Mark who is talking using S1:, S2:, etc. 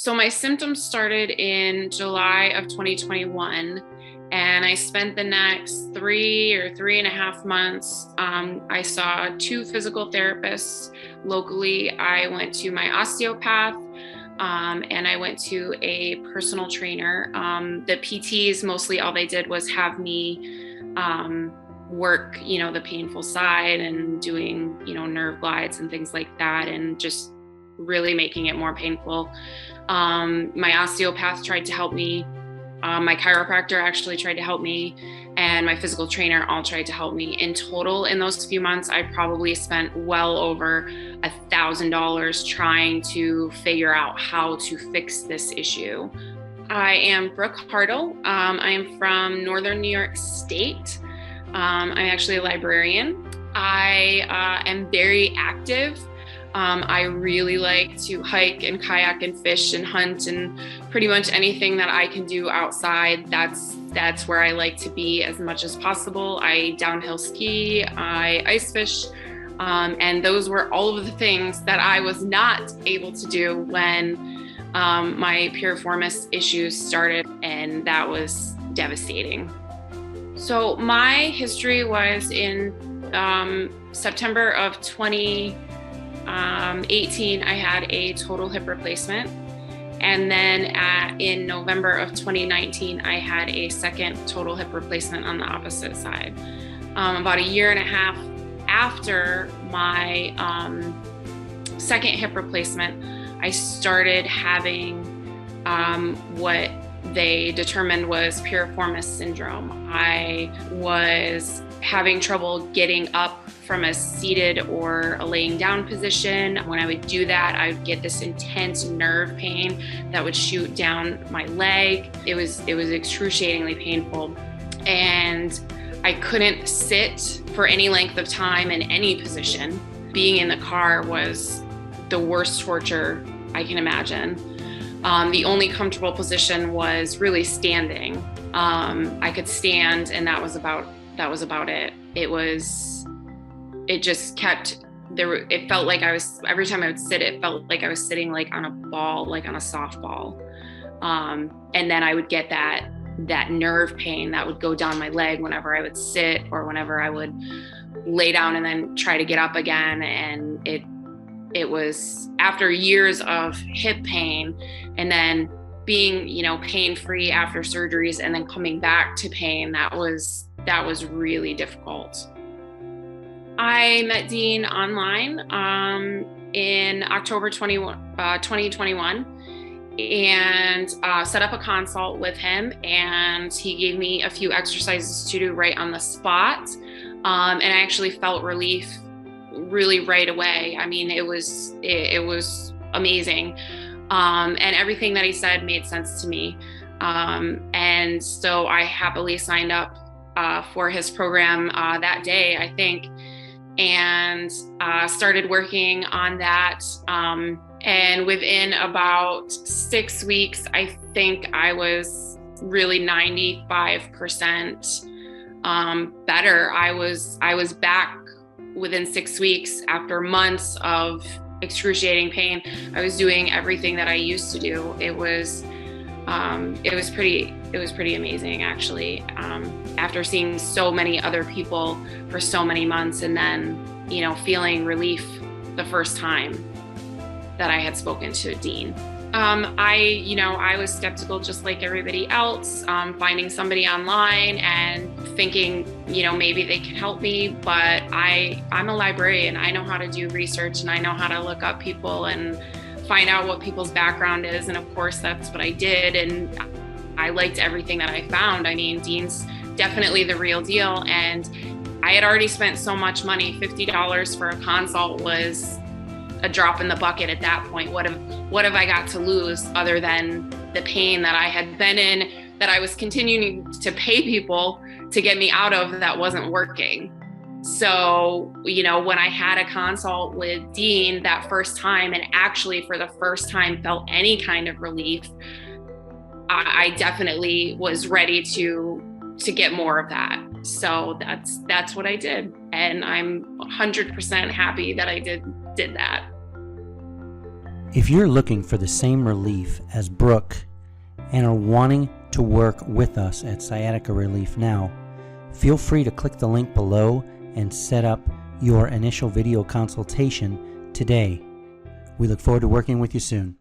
S1: So my symptoms started in July of 2021, and I spent the next 3 or 3.5 months. I saw 2 physical therapists locally. I went to my osteopath, and I went to a personal trainer. The PTs, mostly all they did was have me work, the painful side and doing, nerve glides and things like that, and just really making it more painful. My osteopath tried to help me. My chiropractor actually tried to help me, and my physical trainer all tried to help me. In total, in those few months, I probably spent well over $1,000 trying to figure out how to fix this issue. I am Brooke. I am from Northern New York State. I'm actually a librarian. I am very active. I really like to hike and kayak and fish and hunt, and pretty much anything that I can do outside, that's where I like to be as much as possible. I downhill ski, I ice fish, and those were all of the things that I was not able to do when my piriformis issues started, and that was devastating. So my history was in September of 2018, I had a total hip replacement. And then in November of 2019, I had a second total hip replacement on the opposite side. About a year and a half after my second hip replacement, I started having what they determined was Piriformis Syndrome. I was having trouble getting up from a seated or a laying down position. When I would do that, I would get this intense nerve pain that would shoot down my leg. It was excruciatingly painful. And I couldn't sit for any length of time in any position. Being in the car was the worst torture I can imagine. The only comfortable position was really standing. I could stand, and that was about it. It just kept there. It felt like every time I would sit, it felt like I was sitting like on a ball, like on a softball. And then I would get that nerve pain that would go down my leg whenever I would sit or whenever I would lay down and then try to get up again. And it was after years of hip pain and then being, pain-free after surgeries and then coming back to pain, that was really difficult. I met Dean online in October 2021 and set up a consult with him, and he gave me a few exercises to do right on the spot, and I actually felt relief really right away. I mean, it was amazing, and everything that he said made sense to me, and so I happily signed up for his program that day, I think, and started working on that. And within about 6 weeks, I think I was really 95% better. I was back within 6 weeks after months of excruciating pain. I was doing everything that I used to do. It was pretty amazing, actually. After seeing so many other people for so many months, and then, feeling relief the first time that I had spoken to Dean. I was skeptical just like everybody else, finding somebody online and thinking, maybe they can help me, but I'm a librarian. I know how to do research, and I know how to look up people and find out what people's background is. And of course, that's what I did. And I liked everything that I found. I mean, Dean's definitely the real deal. And I had already spent so much money. $50 for a consult was a drop in the bucket at that point. What have I got to lose other than the pain that I had been in, that I was continuing to pay people to get me out of, that wasn't working? So, when I had a consult with Dean that first time, and actually for the first time felt any kind of relief, I definitely was ready to get more of that. So that's what I did. And I'm 100% happy that I did that.
S2: If you're looking for the same relief as Brooke and are wanting to work with us at Sciatica Relief Now, feel free to click the link below and set up your initial video consultation today. We look forward to working with you soon.